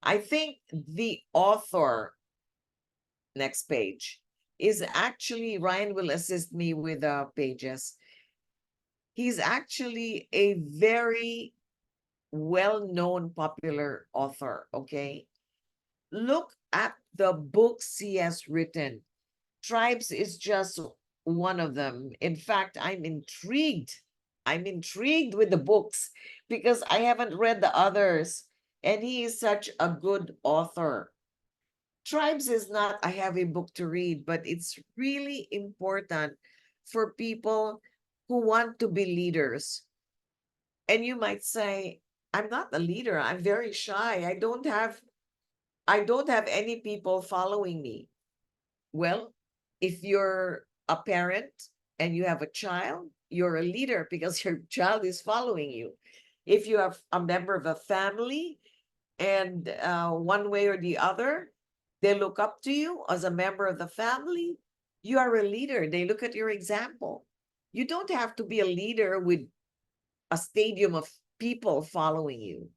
I think the author, next page, is actually, Ryan will assist me with the pages. He's actually a very well-known popular author, okay? Look at the books he has written. Tribes is just one of them. In fact, I'm intrigued. I'm intrigued with the books because I haven't read the others. And he is such a good author. Tribes is not a heavy book to read, but it's really important for people who want to be leaders. And you might say, I'm not a leader. I'm very shy. I don't have any people following me. Well, if you're a parent and you have a child, you're a leader because your child is following you. If you have a member of a family and one way or the other, they look up to you as a member of the family, you are a leader. They look at your example. You don't have to be a leader with a stadium of people following you.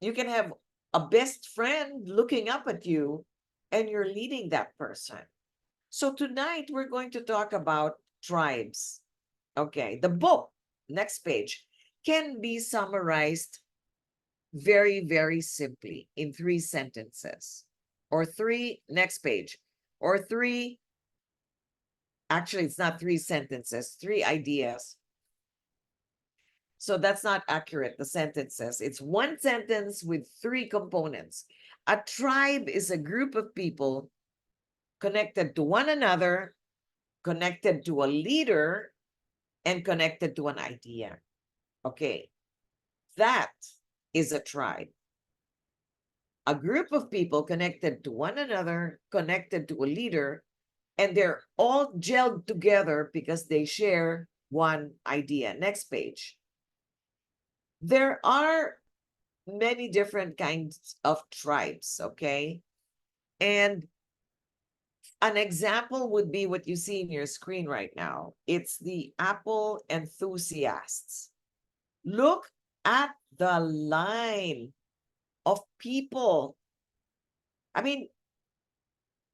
You can have a best friend looking up at you and you're leading that person. So tonight we're going to talk about tribes. Okay, the book, next page, can be summarized very, very simply in 3 sentences or three, next page, or three, actually, it's not 3 sentences, 3 ideas. So that's not accurate, the sentences. It's one sentence with 3 components. A tribe is a group of people connected to one another, connected to a leader, and connected to an idea. Okay, that is a tribe. A group of people connected to one another, connected to a leader, and they're all gelled together because they share one idea. Next page. There are many different kinds of tribes, okay? And an example would be what you see in your screen right now. It's the Apple enthusiasts. Look at the line of people. I mean,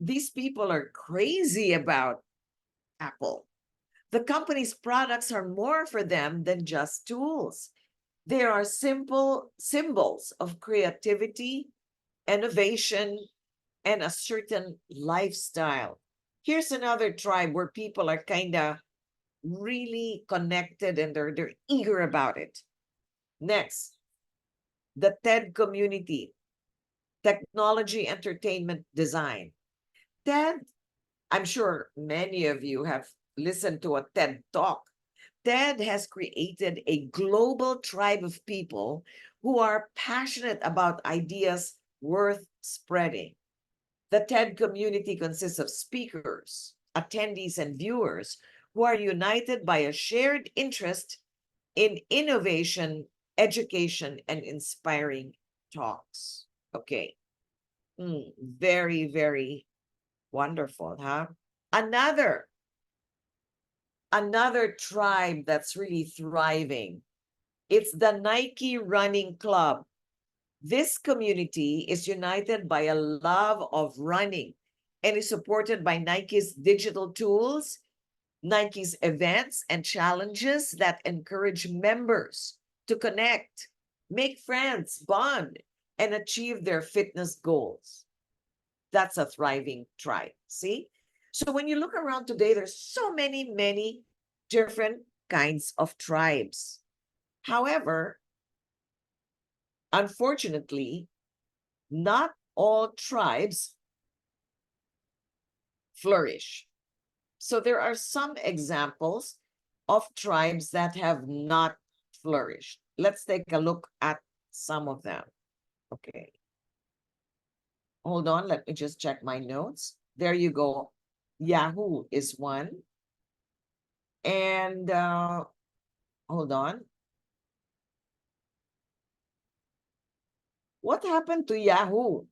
these people are crazy about Apple. The company's products are more for them than just tools. They are simple symbols of creativity, innovation, and a certain lifestyle. Here's another tribe where people are kind of really connected and they're eager about it. Next, the TED community, technology, entertainment, design. TED, I'm sure many of you have listened to a TED talk. TED has created a global tribe of people who are passionate about ideas worth spreading. The TED community consists of speakers, attendees, and viewers who are united by a shared interest in innovation, education, and inspiring talks. Okay. Very, very wonderful, huh? Another another tribe that's really thriving. It's the Nike Running Club. This community is united by a love of running and is supported by Nike's digital tools, Nike's events and challenges that encourage members to connect, make friends, bond, and achieve their fitness goals. That's a thriving tribe. See? So when you look around today, there's so many, many different kinds of tribes. However, unfortunately, not all tribes flourish. So there are some examples of tribes that have not flourished. Let's take a look at some of them. Okay. Hold on, let me just check my notes. There you go. Yahoo is one. And hold on. What happened to Yahoo?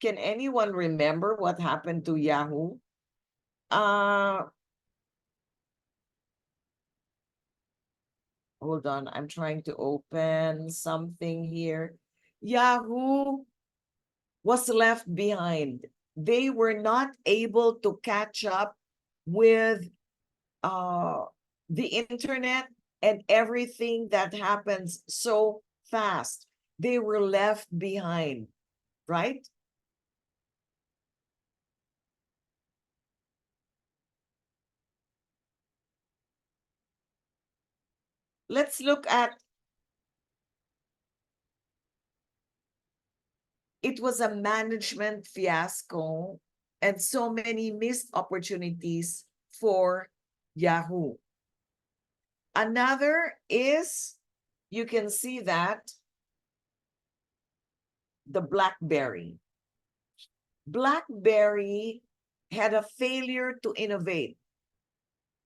Can anyone remember what happened to Yahoo? Uh, Hold on. I'm trying to open something here. Yahoo. was left behind. They were not able to catch up with uh, the internet and everything that happens so fast. They were left behind, right? Let's look at it was a management fiasco and so many missed opportunities for Yahoo. Another is, you can see that, the BlackBerry. BlackBerry had a failure to innovate.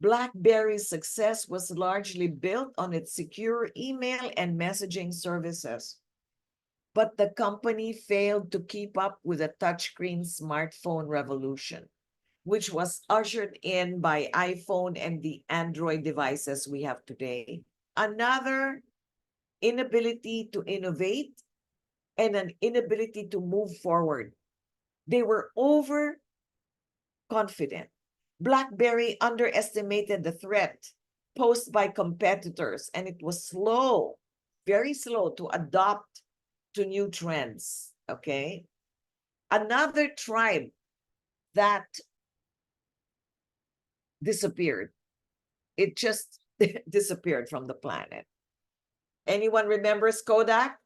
BlackBerry's success was largely built on its secure email and messaging services. But the company failed to keep up with the touchscreen smartphone revolution, which was ushered in by iPhone and the Android devices we have today. Another inability to innovate and an inability to move forward. They were overconfident. BlackBerry underestimated the threat posed by competitors, and it was slow, very slow to adopt to new trends. Okay. Another tribe that disappeared, it just disappeared from the planet. Anyone remembers Kodak?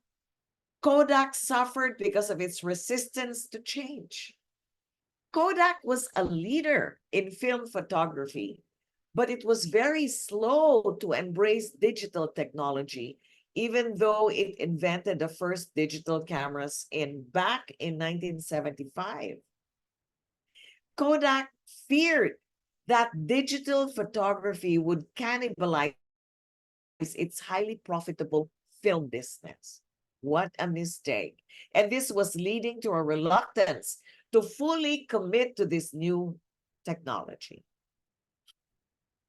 Kodak suffered because of its resistance to change. Kodak was a leader in film photography, but it was very slow to embrace digital technology, even though it invented the first digital cameras back in 1975. Kodak feared that digital photography would cannibalize its highly profitable film business. What a mistake. And this was leading to a reluctance to fully commit to this new technology.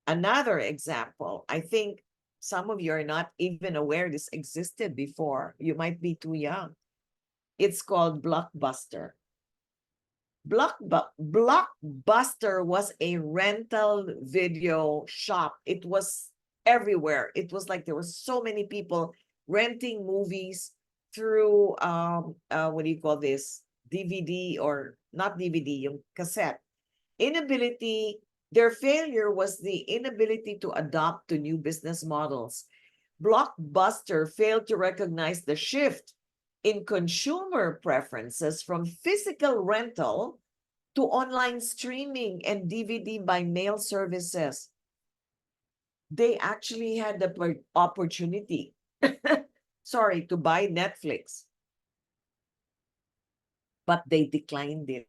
Another example, I think some of you are not even aware this existed before. You might be too young. It's called Blockbuster. Blockbuster was a rental video shop. It was everywhere. It was like there were so many people renting movies through what do you call this? DVD, or not DVD, yung cassette. Inability, their failure was the inability to adopt to new business models. Blockbuster failed to recognize the shift in consumer preferences from physical rental to online streaming and DVD by mail services. They actually had the opportunity, sorry, to buy Netflix, but they declined it.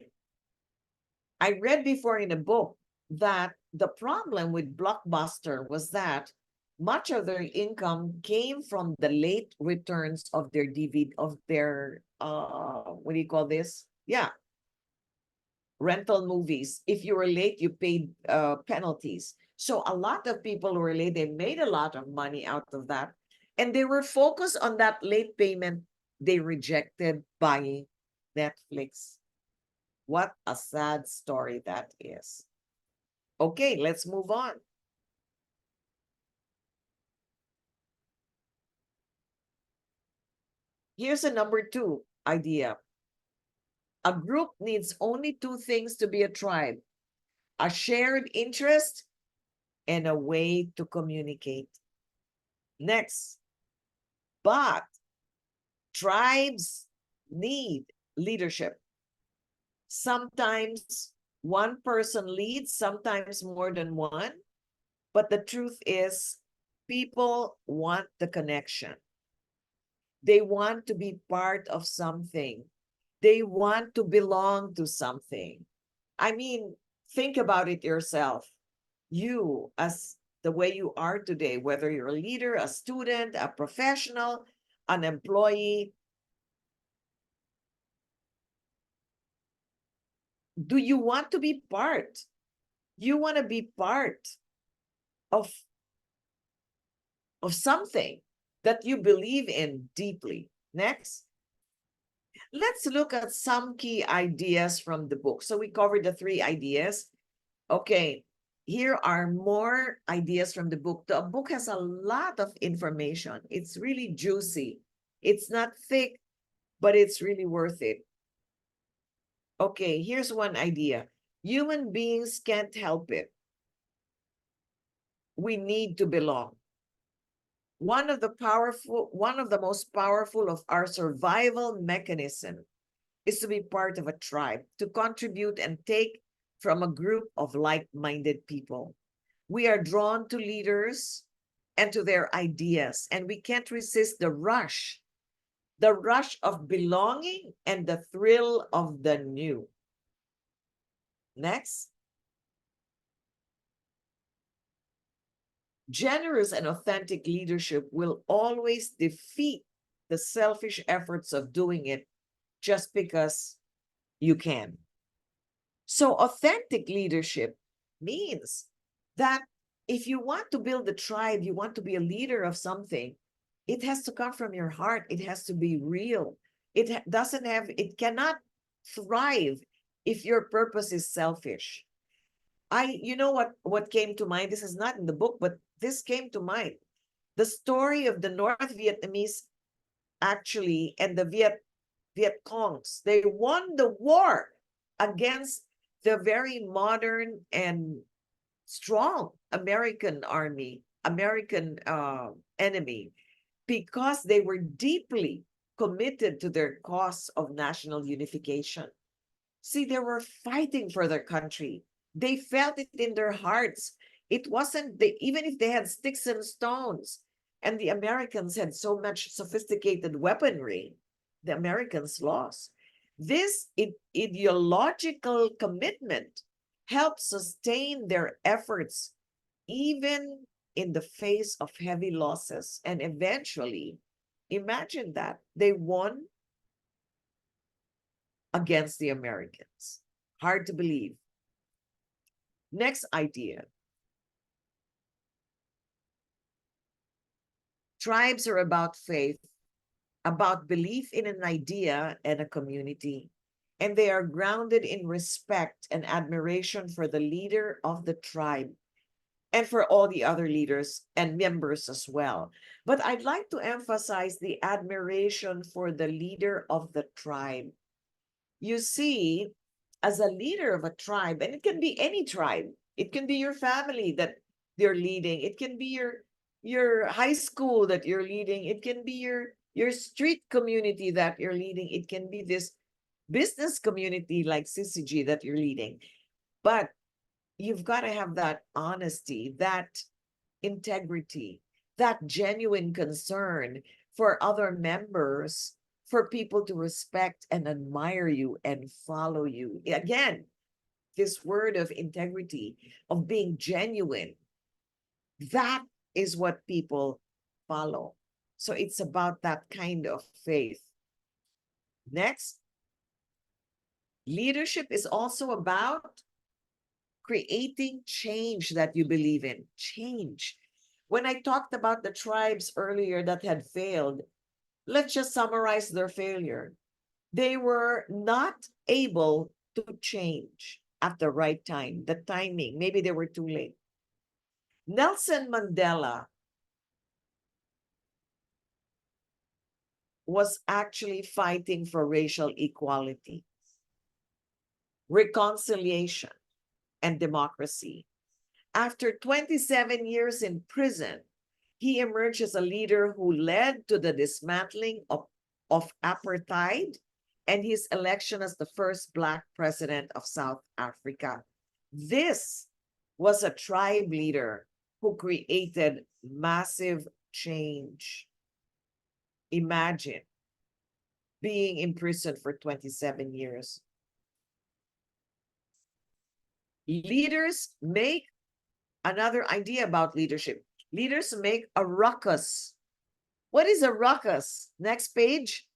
I read before in a book that the problem with Blockbuster was that much of their income came from the late returns of their DVD, of their what do you call this? Yeah, rental movies. If you were late, you paid penalties. So a lot of people who were late, they made a lot of money out of that. And they were focused on that late payment. They rejected buying Netflix. What a sad story that is. Okay, let's move on. Here's a number 2 idea. A group needs only 2 things to be a tribe: a shared interest and a way to communicate. Next, but tribes need leadership. Sometimes one person leads, sometimes more than one. But the truth is, people want the connection. They want to be part of something. They want to belong to something. I mean, think about it yourself. You, as the way you are today, whether you're a leader, a student, a professional, an employee, do you want to be part? You want to be part of, of something that you believe in deeply. Next. Let's look at some key ideas from the book. So we covered the 3 ideas. Okay, here are more ideas from the book. The book has a lot of information. It's really juicy. It's not thick, but it's really worth it. Okay, here's one idea. Human beings can't help it. We need to belong. One of the most powerful of our survival mechanism is to be part of a tribe, to contribute and take from a group of like-minded people. We are drawn to leaders and to their ideas, and we can't resist the rush of belonging and the thrill of the new. Next, generous and authentic leadership will always defeat the selfish efforts of doing it just because you can. So, authentic leadership means that if you want to build a tribe, you want to be a leader of something, it has to come from your heart. It has to be real. It cannot thrive if your purpose is selfish. You know what came to mind? This is not in the book, but this came to mind. The story of the North Vietnamese actually and the Viet Congs. They won the war against the very modern and strong American army, American enemy, because they were deeply committed to their cause of national unification. See, they were fighting for their country. They felt it in their hearts. It wasn't they, even if they had sticks and stones, and the Americans had so much sophisticated weaponry, the Americans lost. This ideological commitment helped sustain their efforts even in the face of heavy losses. And eventually, imagine that they won against the Americans. Hard to believe. Next idea. Tribes are about faith, about belief in an idea and a community, and they are grounded in respect and admiration for the leader of the tribe and for all the other leaders and members as well. But I'd like to emphasize the admiration for the leader of the tribe. You see, as a leader of a tribe, and it can be any tribe, it can be your family that you're leading, it can be your high school that you're leading, it can be your street community that you're leading, it can be this business community like CCG that you're leading. But you've got to have that honesty, that integrity, that genuine concern for other members, for people to respect and admire you and follow you. Again, this word of integrity, of being genuine, that is what people follow. So it's about that kind of faith. Next, leadership is also about creating change that you believe in. Change. When I talked about the tribes earlier that had failed, let's just summarize their failure. They were not able to change at the right time, the timing. Maybe they were too late. Nelson Mandela was actually fighting for racial equality, reconciliation, and democracy. After 27 years in prison, he emerged as a leader who led to the dismantling of apartheid and his election as the first Black president of South Africa. This was a tribe leader who created massive change. Imagine being in prison for 27 years. Leaders make another idea about leadership. Leaders make a ruckus. What is a ruckus? Next page.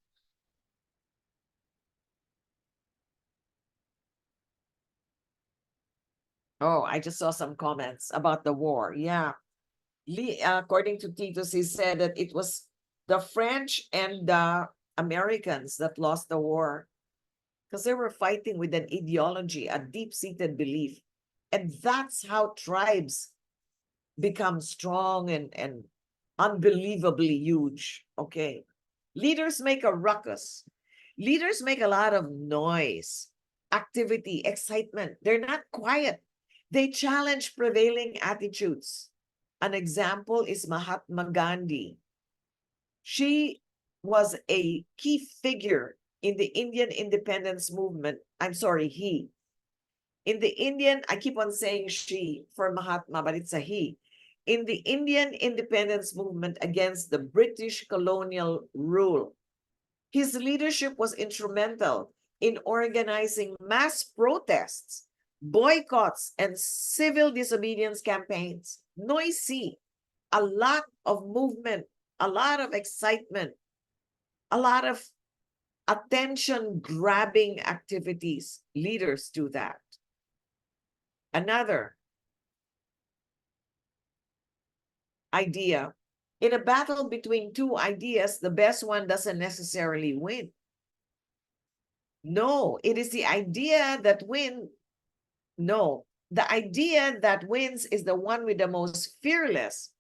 Oh, I just saw some comments about the war. Yeah. According to Titus, he said that it was the French and the Americans that lost the war because they were fighting with an ideology, a deep-seated belief. And that's how tribes become strong and unbelievably huge. Okay. Leaders make a ruckus. Leaders make a lot of noise, activity, excitement. They're not quiet. They challenge prevailing attitudes. An example is Mahatma Gandhi. She was a key figure in the Indian independence movement. I'm sorry, he. In the Indian, I keep on saying she for Mahatma, but it's a he. In the Indian independence movement against the British colonial rule, his leadership was instrumental in organizing mass protests, boycotts, and civil disobedience campaigns. Noisy, a lot of movement, a lot of excitement, a lot of attention grabbing activities. Leaders do that. Another idea. In a battle between two ideas, the best one doesn't necessarily win. No, it is the idea that wins. No, the idea that wins is the one with the most fearless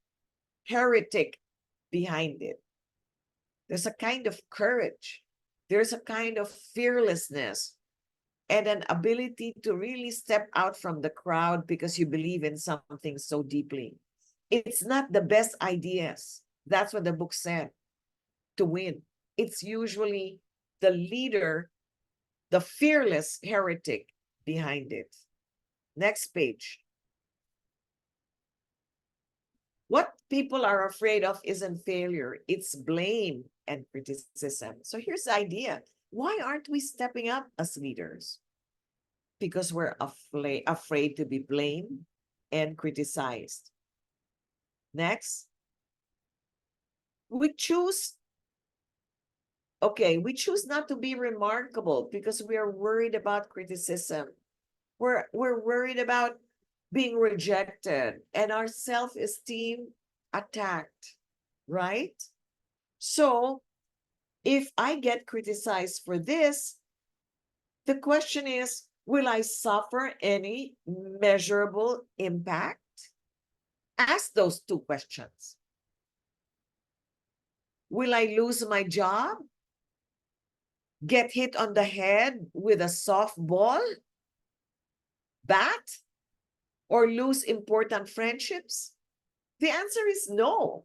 heretic behind it. There's a kind of courage. There's a kind of fearlessness and an ability to really step out from the crowd because you believe in something so deeply. It's not the best ideas. That's what the book said to win. It's usually the leader, the fearless heretic behind it. Next page. What people are afraid of isn't failure, it's blame and criticism. So here's the idea. Why aren't we stepping up as leaders? Because we're afraid to be blamed and criticized. Next. We choose not to be remarkable because we are worried about criticism. We're worried about being rejected and our self-esteem attacked, right? So if I get criticized for this, the question is, will I suffer any measurable impact? Ask those two questions. Will I lose my job? Get hit on the head with a softball bat? Or lose important friendships? The answer is no.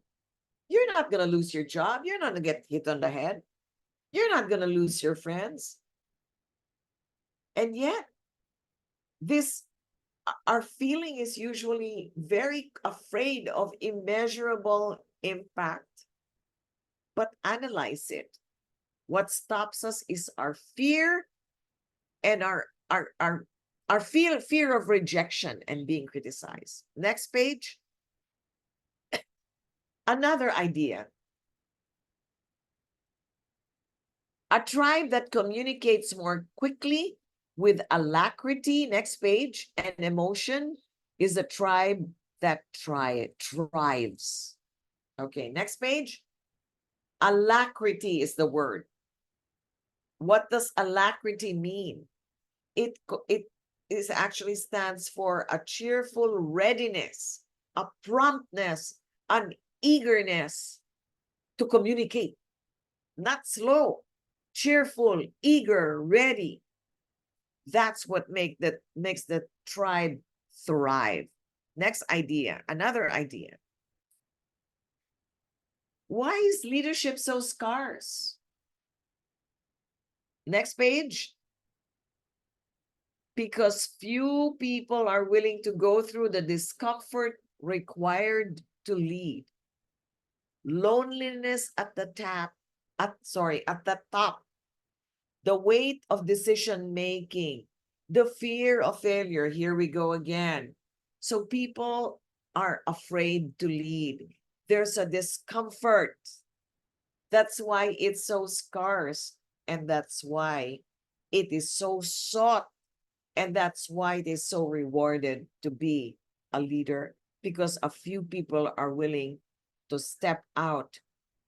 You're not going to lose your job. You're not going to get hit on the head. You're not going to lose your friends. And yet, our feeling is usually very afraid of immeasurable impact. But analyze it. What stops us is our fear and our fear of rejection and being criticized. Next page. Another idea. A tribe that communicates more quickly with alacrity, next page, and emotion is a tribe that thrives. Okay, next page. Alacrity is the word. What does alacrity mean? It actually stands for a cheerful readiness, a promptness, an eagerness to communicate. Not slow, cheerful, eager, ready. That's what makes the tribe thrive. Next idea, another idea. Why is leadership so scarce? Next page. Because few people are willing to go through the discomfort required to lead. Loneliness at the top. The weight of decision making, the fear of failure. Here we go again. So people are afraid to lead. There's a discomfort. That's why it's so scarce. And that's why it is so sought. And that's why it is so rewarded to be a leader, because a few people are willing to step out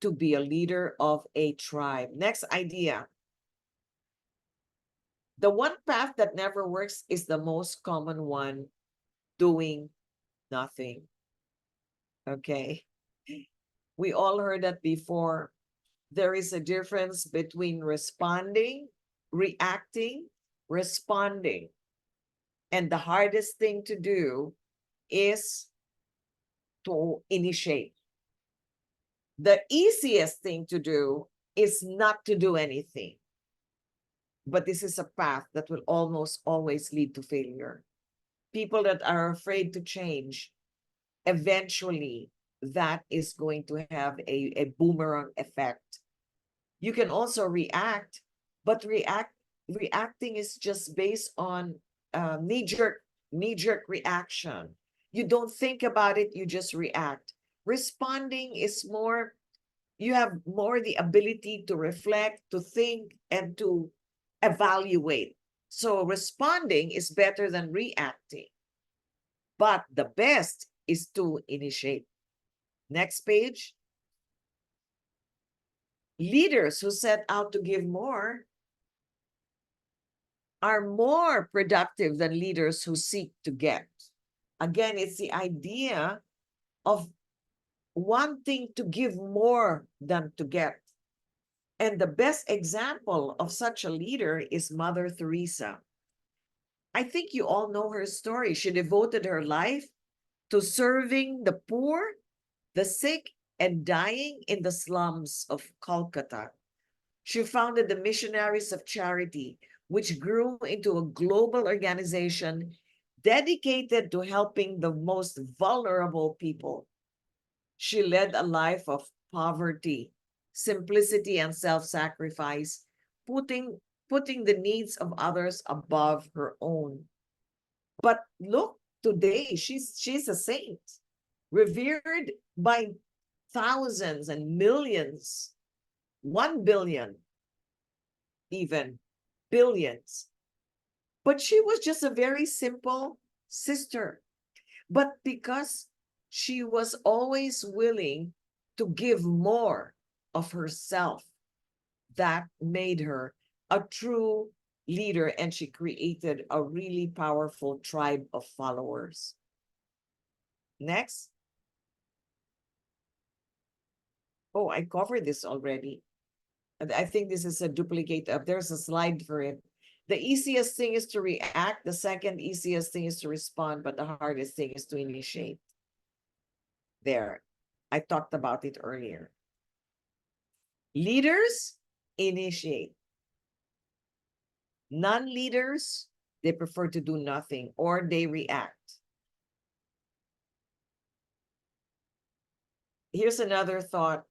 to be a leader of a tribe. Next idea. The one path that never works is the most common one, doing nothing. Okay. We all heard that before. There is a difference between responding, reacting, responding. And the hardest thing to do is to initiate. The easiest thing to do is not to do anything. But this is a path that will almost always lead to failure. People that are afraid to change, eventually that is going to have a boomerang effect. You can also react, but reacting is just based on knee-jerk reaction. You don't think about it, you just react. Responding is more, you have more the ability to reflect, to think, and to evaluate. So responding is better than reacting. But the best is to initiate. Next page. Leaders who set out to give more are more productive than leaders who seek to get. Again, it's the idea of wanting to give more than to get. And the best example of such a leader is Mother Teresa. I think you all know her story. She devoted her life to serving the poor, the sick, and dying in the slums of Calcutta. She founded the Missionaries of Charity, which grew into a global organization dedicated to helping the most vulnerable people. She led a life of poverty, simplicity, and self-sacrifice, putting the needs of others above her own. But look, today she's a saint, revered by thousands and millions, 1 billion, even billions. But she was just a very simple sister. But because she was always willing to give more of herself, that made her a true leader, and she created a really powerful tribe of followers. Next. Oh, I covered this already. I think this is a duplicate of, there's a slide for it. The easiest thing is to react. The second easiest thing is to respond, but the hardest thing is to initiate. There, I talked about it earlier. Leaders initiate. Non-leaders, they prefer to do nothing or they react. Here's another thought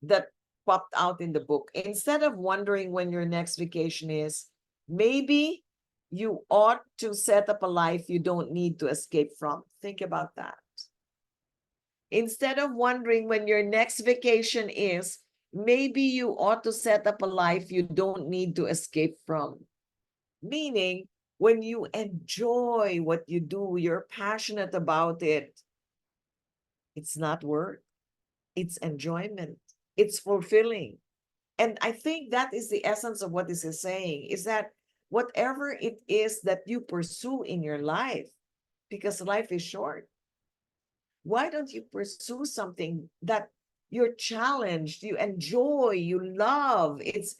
that popped out in the book. Instead of wondering when your next vacation is, maybe you ought to set up a life you don't need to escape from. Think about that. Instead of wondering when your next vacation is, maybe you ought to set up a life you don't need to escape from. Meaning, when you enjoy what you do, you're passionate about it, it's not work, it's enjoyment, it's fulfilling. And I think that is the essence of what this is saying, is that whatever it is that you pursue in your life, because life is short, why don't you pursue something that you're challenged, you enjoy, you love? It's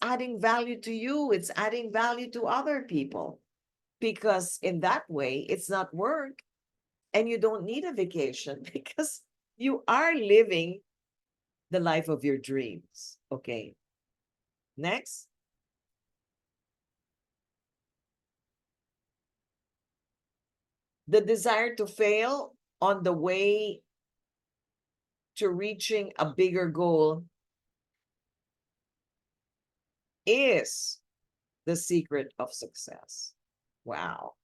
adding value to you, it's adding value to other people, because in that way it's not work and you don't need a vacation because you are living the life of your dreams. Okay, next. The desire to fail on the way to reaching a bigger goal is the secret of success. Wow.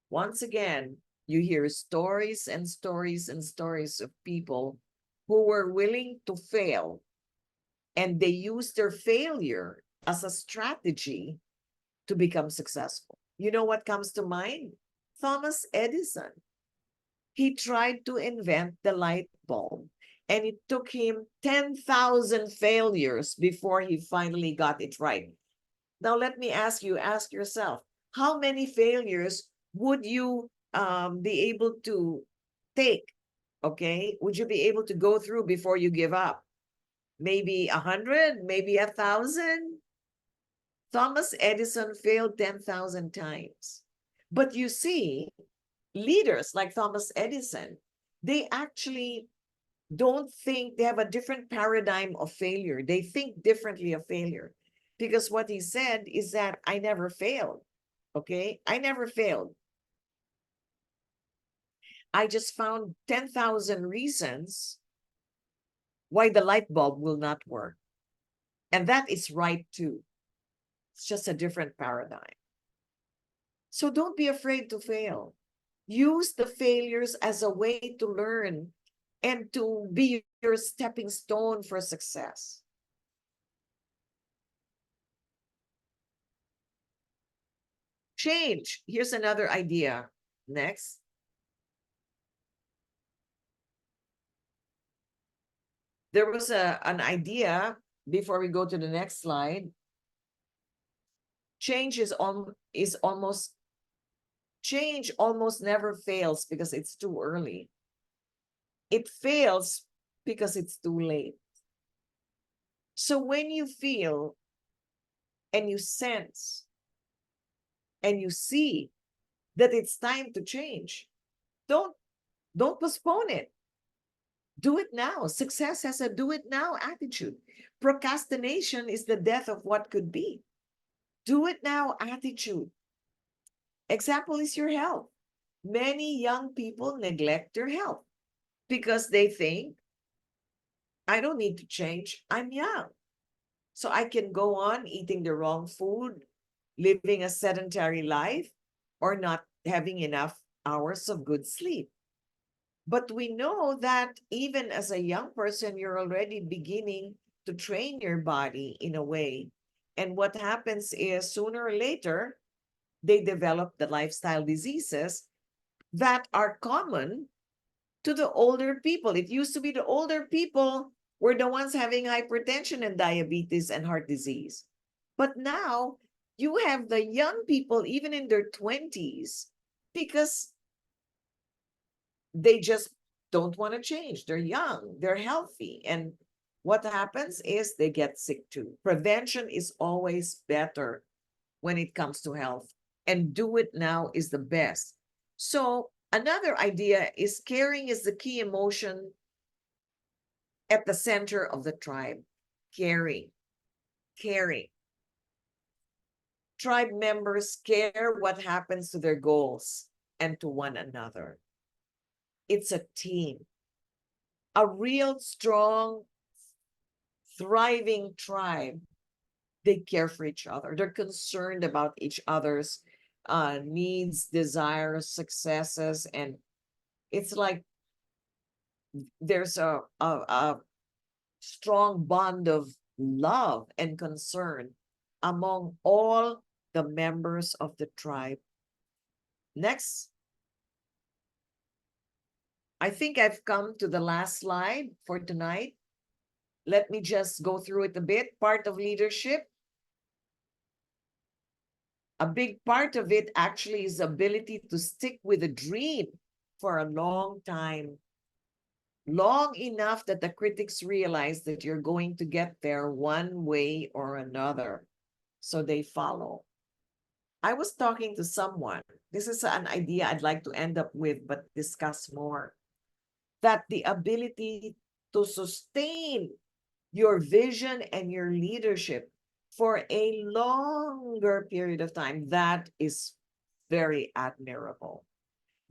Once again, you hear stories and stories and stories of people who were willing to fail, and they used their failure as a strategy to become successful. You know what comes to mind? Thomas Edison. He tried to invent the light bulb. And it took him 10,000 failures before he finally got it right. Now, let me ask you, ask yourself, how many failures would you be able to take? Okay. Would you be able to go through before you give up? Maybe 100, maybe 1,000? Thomas Edison failed 10,000 times. But you see, leaders like Thomas Edison, they actually don't think, they have a different paradigm of failure. They think differently of failure because what he said is that I never failed. Okay. I never failed. I just found 10,000 reasons why the light bulb will not work. And that is right too. It's just a different paradigm. So don't be afraid to fail. Use the failures as a way to learn and to be your stepping stone for success. Change. Here's another idea. Next. There was an idea before we go to the next slide. Change is almost change almost never fails because it's too early. It fails because it's too late. So when you feel and you sense and you see that it's time to change, don't postpone it. Do it now. Success has a do it now attitude. Procrastination is the death of what could be. Do it now attitude. Example is your health. Many young people neglect their health because they think, I don't need to change. I'm young. So I can go on eating the wrong food, living a sedentary life, or not having enough hours of good sleep. But we know that even as a young person, you're already beginning to train your body in a way. And what happens is sooner or later, they develop the lifestyle diseases that are common to the older people. It used to be the older people were the ones having hypertension and diabetes and heart disease. But now you have the young people, even in their 20s, because they just don't want to change. They're young, they're healthy. And what happens is they get sick too. Prevention is always better when it comes to health, and do it now is the best. So, another idea is caring is the key emotion at the center of the tribe. Caring, caring. Tribe members care what happens to their goals and to one another. It's a team. A real strong, thriving tribe, they care for each other. They're concerned about each other's needs, desires, successes, and it's like there's a strong bond of love and concern among all the members of the tribe. Next. I think I've come to the last slide for tonight. Let me just go through it a bit. Part of leadership. A big part of it actually is the ability to stick with a dream for a long time. Long enough that the critics realize that you're going to get there one way or another. So they follow. I was talking to someone. This is an idea I'd like to end up with, but discuss more. That the ability to sustain your vision and your leadership for a longer period of time, that is very admirable.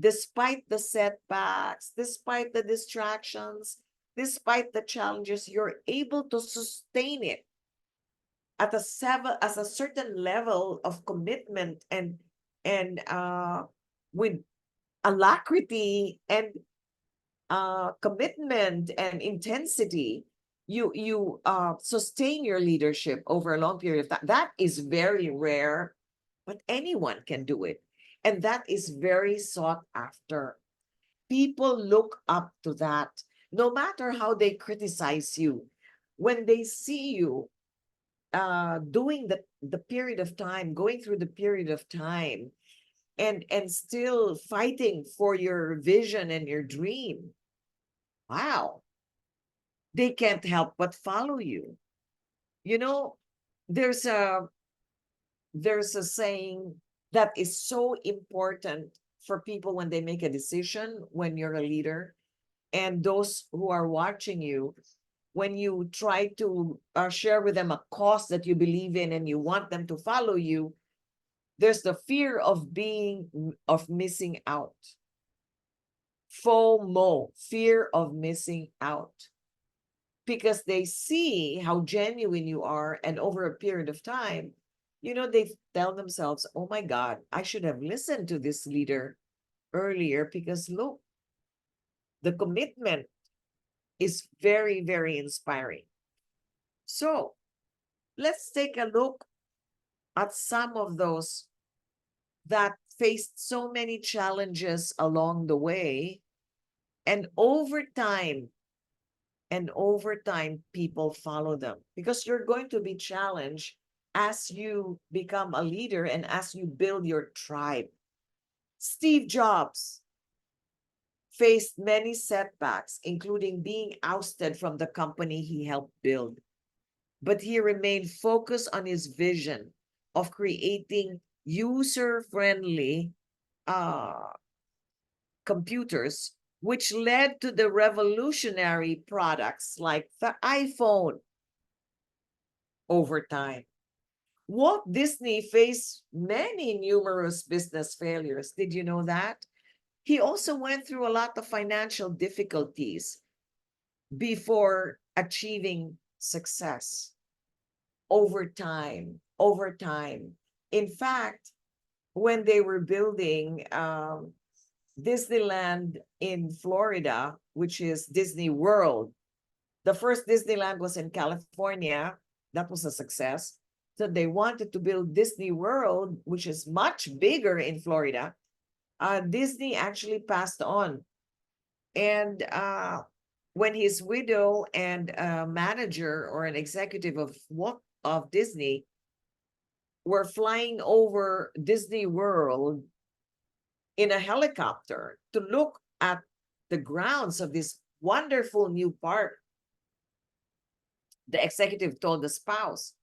Despite the setbacks, despite the distractions, despite the challenges, you're able to sustain it at a certain level of commitment and with alacrity and commitment and intensity. You sustain your leadership over a long period of time. That is very rare, but anyone can do it, and that is very sought after. People look up to that. No matter how they criticize you, when they see you doing the period of time, going through the period of time, and still fighting for your vision and your dream, wow, they can't help but follow you. You know, there's a there's a saying that is so important for people when they make a decision, when you're a leader, and those who are watching you, when you try to share with them a cause that you believe in and you want them to follow you, there's the fear of missing out. FOMO, fear of missing out, because they see how genuine you are, and over a period of time, they tell themselves, oh my God, I should have listened to this leader earlier, because look, the commitment is very, very inspiring. So let's take a look at some of those that faced so many challenges along the way, and over time people follow them, because you're going to be challenged as you become a leader and as you build your tribe. Steve Jobs faced many setbacks, including being ousted from the company he helped build, but he remained focused on his vision of creating user-friendly uh, computers, which led to the revolutionary products like the iPhone. Over time, Walt Disney faced many numerous business failures. Did you know that? He also went through a lot of financial difficulties before achieving success. Over time. In fact, when they were building Disneyland in Florida, which is Disney World, the first Disneyland was in California. That was a success. So they wanted to build Disney World, which is much bigger in Florida. Disney actually passed on. And when his widow and a manager or an executive of Disney were flying over Disney World in a helicopter to look at the grounds of this wonderful new park, the executive told the spouse,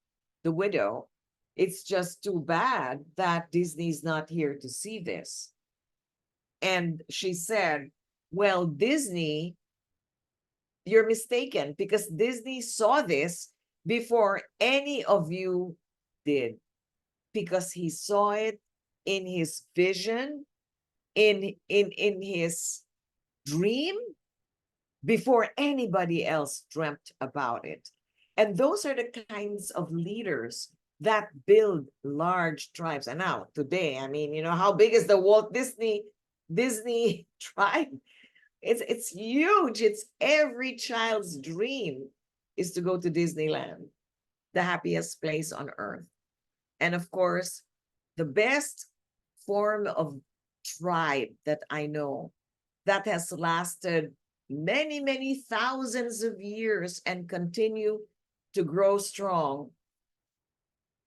the widow, it's just too bad that Disney's not here to see this. And she said, well, Disney, you're mistaken, because Disney saw this before any of you did, because he saw it in his vision, in his dream, before anybody else dreamt about it. And those are the kinds of leaders that build large tribes. And now today, I mean, how big is the Walt Disney tribe? It's huge. It's every child's dream is to go to Disneyland, the happiest place on earth. And of course, the best form of tribe that I know that has lasted many, many thousands of years and continue to grow strong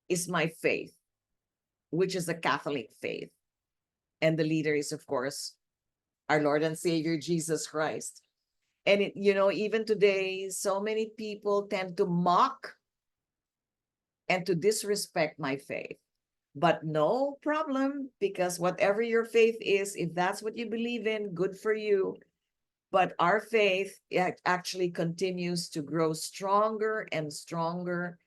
is my faith, which is the Catholic faith. And the leader is, of course, our Lord and Savior, Jesus Christ. And even today, so many people tend to mock and to disrespect my faith. But no problem, because whatever your faith is, if that's what you believe in, good for you. But our faith actually continues to grow stronger and stronger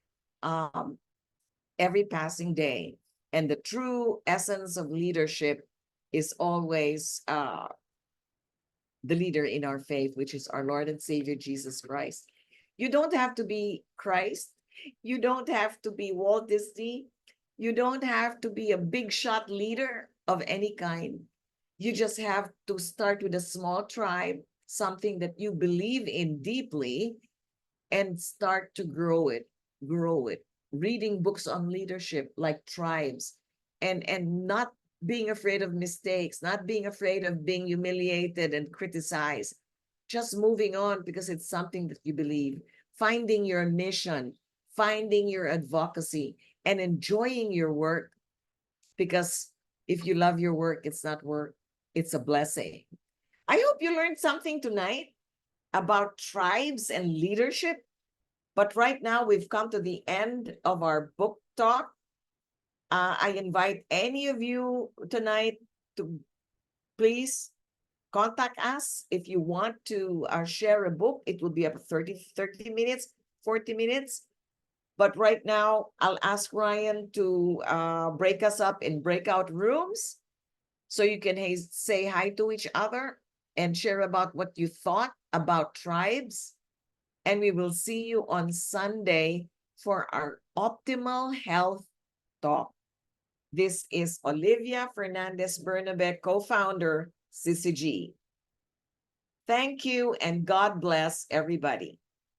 every passing day. And the true essence of leadership is always the leader in our faith, which is our Lord and Savior, Jesus Christ. You don't have to be Christ. You don't have to be Walt Disney. You don't have to be a big shot leader of any kind. You just have to start with a small tribe, something that you believe in deeply, and start to grow it. Reading books on leadership like Tribes, and not being afraid of mistakes, not being afraid of being humiliated and criticized. just moving on because it's something that you believe, finding your mission, finding your advocacy, and enjoying your work. Because if you love your work, it's not work, it's a blessing. I hope you learned something tonight about tribes and leadership. But right now, we've come to the end of our book talk. I invite any of you tonight to please contact us if you want to share a book. It will be about 30 minutes, 40 minutes. But right now, I'll ask Ryan to break us up in breakout rooms so you can say hi to each other and share about what you thought about tribes. And we will see you on Sunday for our optimal health talk. This is Olivia Fernandez Bernabe, co-founder, CCG. Thank you and God bless everybody.